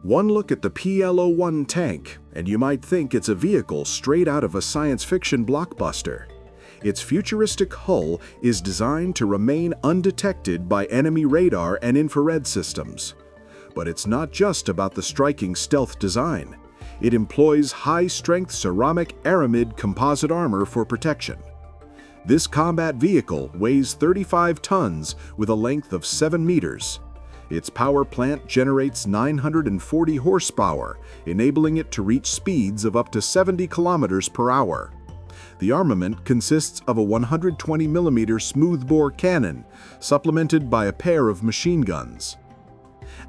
One look at the PL-01 tank, and you might think it's a vehicle straight out of a science fiction blockbuster. Its futuristic hull is designed to remain undetected by enemy radar and infrared systems. But it's not just about the striking stealth design. It employs high-strength ceramic aramid composite armor for protection. This combat vehicle weighs 35 tons with a length of 7 meters. Its power plant generates 940 horsepower, enabling it to reach speeds of up to 70 kilometers per hour. The armament consists of a 120mm smoothbore cannon, supplemented by a pair of machine guns.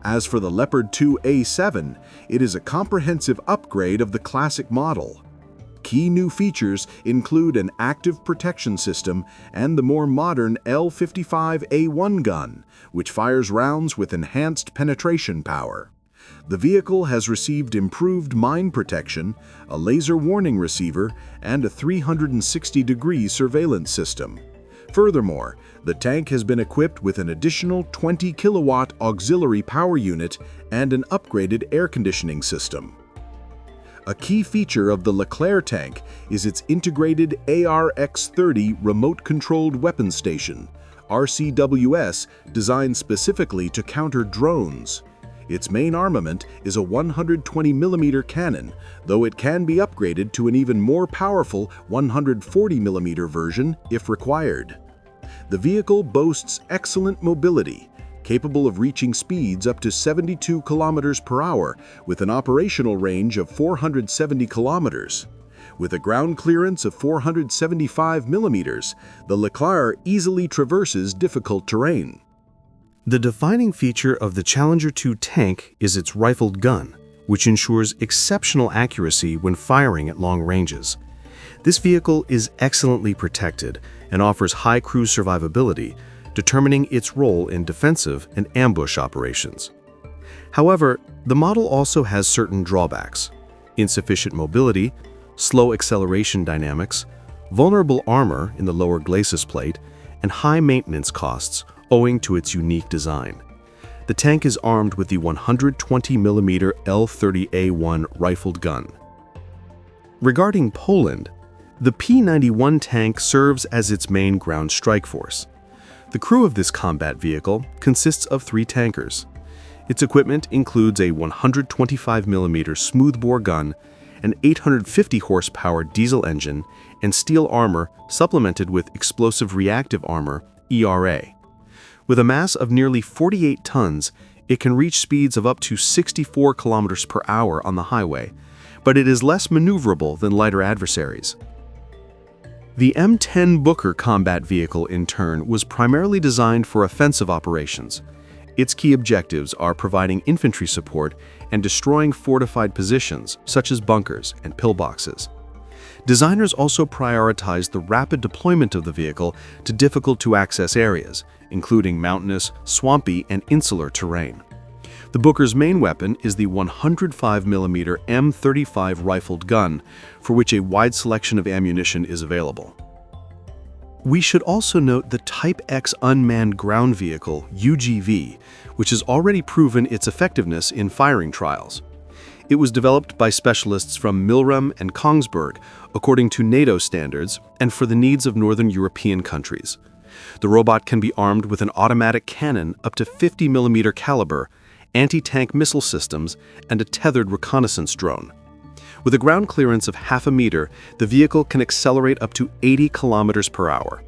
As for the Leopard 2A7, it is a comprehensive upgrade of the classic model. Key new features include an active protection system and the more modern L55A1 gun, which fires rounds with enhanced penetration power. The vehicle has received improved mine protection, a laser warning receiver, and a 360-degree surveillance system. Furthermore, the tank has been equipped with an additional 20-kilowatt auxiliary power unit and an upgraded air conditioning system. A key feature of the Leclerc tank is its integrated ARX-30 remote-controlled weapon station, RCWS, designed specifically to counter drones. Its main armament is a 120mm cannon, though it can be upgraded to an even more powerful 140mm version if required. The vehicle boasts excellent mobility, capable of reaching speeds up to 72 kilometers per hour with an operational range of 470 kilometers. With a ground clearance of 475 millimeters, the Leclerc easily traverses difficult terrain. The defining feature of the Challenger 2 tank is its rifled gun, which ensures exceptional accuracy when firing at long ranges. This vehicle is excellently protected and offers high cruise survivability, determining its role in defensive and ambush operations. However, the model also has certain drawbacks: insufficient mobility, slow acceleration dynamics, vulnerable armor in the lower glacis plate, and high maintenance costs owing to its unique design. The tank is armed with the 120mm L30A1 rifled gun. Regarding Poland, the P91 tank serves as its main ground strike force. The crew of this combat vehicle consists of 3 tankers. Its equipment includes a 125mm smoothbore gun, an 850 horsepower diesel engine, and steel armor supplemented with explosive reactive armor, ERA. With a mass of nearly 48 tons, it can reach speeds of up to 64 kilometers per hour on the highway, but it is less maneuverable than lighter adversaries. The M10 Booker combat vehicle, in turn, was primarily designed for offensive operations. Its key objectives are providing infantry support and destroying fortified positions, such as bunkers and pillboxes. Designers also prioritized the rapid deployment of the vehicle to difficult-to-access areas, including mountainous, swampy, and insular terrain. The Booker's main weapon is the 105mm M35 rifled gun, for which a wide selection of ammunition is available. We should also note the Type X unmanned ground vehicle, UGV, which has already proven its effectiveness in firing trials. It was developed by specialists from Milrem and Kongsberg, according to NATO standards, and for the needs of Northern European countries. The robot can be armed with an automatic cannon up to 50mm caliber, anti-tank missile systems, and a tethered reconnaissance drone. With a ground clearance of half a meter, the vehicle can accelerate up to 80 kilometers per hour.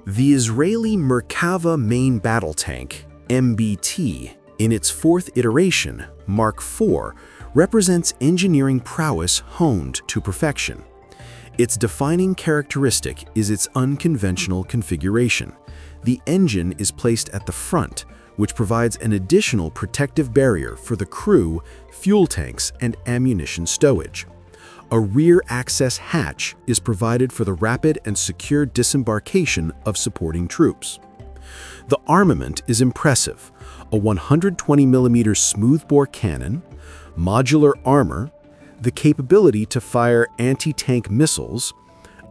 The Israeli Merkava main battle tank, MBT, in its 4th iteration, Mark IV, represents engineering prowess honed to perfection. Its defining characteristic is its unconventional configuration. The engine is placed at the front, which provides an additional protective barrier for the crew, fuel tanks, and ammunition stowage. A rear access hatch is provided for the rapid and secure disembarkation of supporting troops. The armament is impressive: a 120mm smoothbore cannon, modular armor, the capability to fire anti-tank missiles,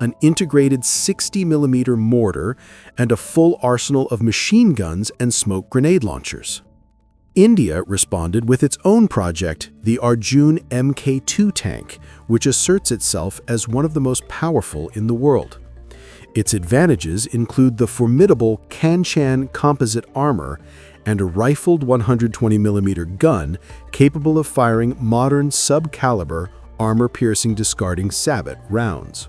an integrated 60mm mortar, and a full arsenal of machine guns and smoke grenade launchers. India responded with its own project, the Arjun Mk2 tank, which asserts itself as one of the most powerful in the world. Its advantages include the formidable Kanchan composite armor and a rifled 120mm gun capable of firing modern sub-caliber, armor-piercing discarding sabot rounds.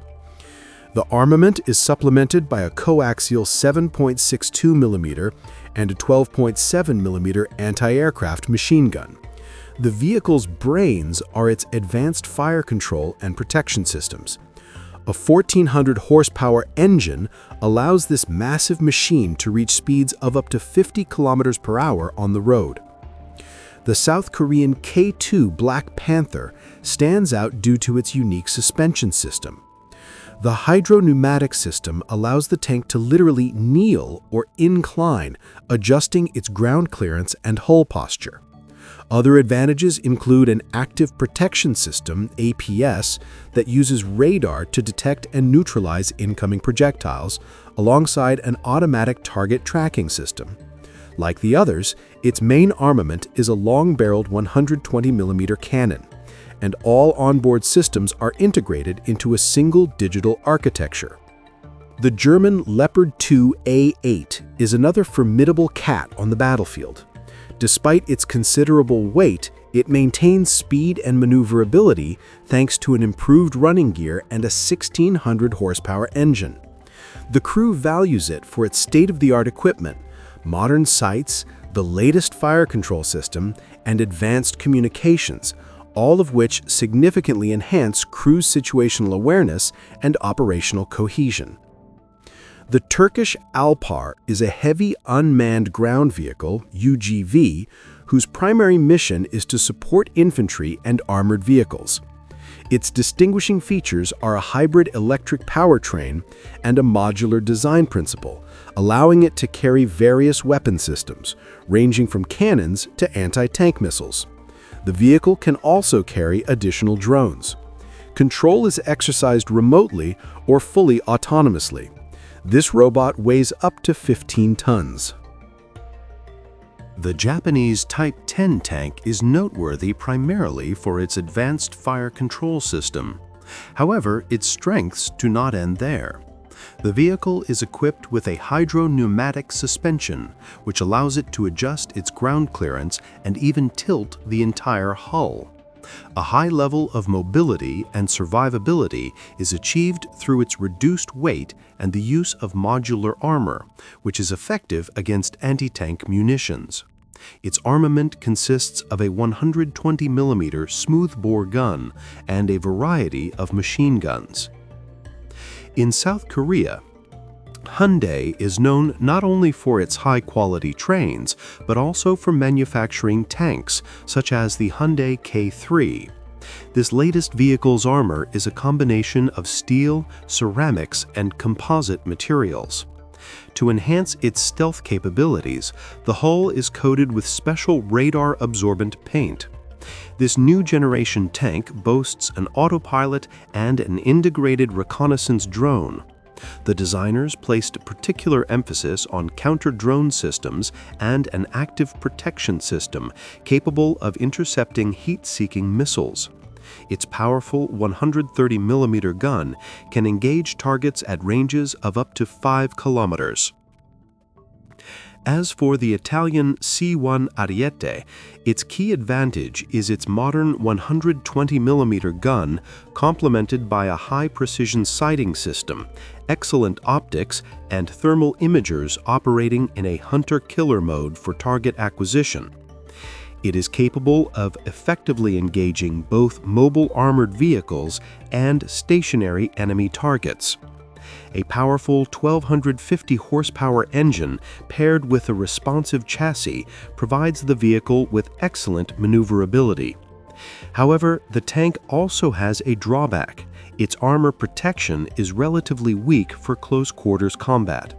The armament is supplemented by a coaxial 7.62mm and a 12.7mm anti-aircraft machine gun. The vehicle's brains are its advanced fire control and protection systems. A 1,400 horsepower engine allows this massive machine to reach speeds of up to 50 kilometers per hour on the road. The South Korean K2 Black Panther stands out due to its unique suspension system. The hydro-pneumatic system allows the tank to literally kneel or incline, adjusting its ground clearance and hull posture. Other advantages include an active protection system, APS, that uses radar to detect and neutralize incoming projectiles, alongside an automatic target tracking system. Like the others, its main armament is a long-barreled 120mm cannon, and all onboard systems are integrated into a single digital architecture. The German Leopard 2A8 is another formidable cat on the battlefield. Despite its considerable weight, it maintains speed and maneuverability thanks to an improved running gear and a 1,600 horsepower engine. The crew values it for its state-of-the-art equipment, modern sights, the latest fire control system, and advanced communications, all of which significantly enhance crew's situational awareness and operational cohesion. The Turkish Alpar is a heavy unmanned ground vehicle, UGV, whose primary mission is to support infantry and armored vehicles. Its distinguishing features are a hybrid electric powertrain and a modular design principle, allowing it to carry various weapon systems, ranging from cannons to anti-tank missiles. The vehicle can also carry additional drones. Control is exercised remotely or fully autonomously. This robot weighs up to 15 tons. The Japanese Type 10 tank is noteworthy primarily for its advanced fire control system. However, its strengths do not end there. The vehicle is equipped with a hydro-pneumatic suspension, which allows it to adjust its ground clearance and even tilt the entire hull. A high level of mobility and survivability is achieved through its reduced weight and the use of modular armor, which is effective against anti-tank munitions. Its armament consists of a 120mm smoothbore gun and a variety of machine guns. In South Korea, Hyundai is known not only for its high-quality trains, but also for manufacturing tanks, such as the Hyundai K3. This latest vehicle's armor is a combination of steel, ceramics, and composite materials. To enhance its stealth capabilities, the hull is coated with special radar-absorbent paint. This new generation tank boasts an autopilot and an integrated reconnaissance drone. The designers placed particular emphasis on counter-drone systems and an active protection system capable of intercepting heat-seeking missiles. Its powerful 130mm gun can engage targets at ranges of up to 5 kilometers. As for the Italian C1 Ariete, its key advantage is its modern 120mm gun complemented by a high-precision sighting system, excellent optics, and thermal imagers operating in a hunter-killer mode for target acquisition. It is capable of effectively engaging both mobile armored vehicles and stationary enemy targets. A powerful 1,250 horsepower engine paired with a responsive chassis provides the vehicle with excellent maneuverability. However, the tank also has a drawback. Its armor protection is relatively weak for close-quarters combat.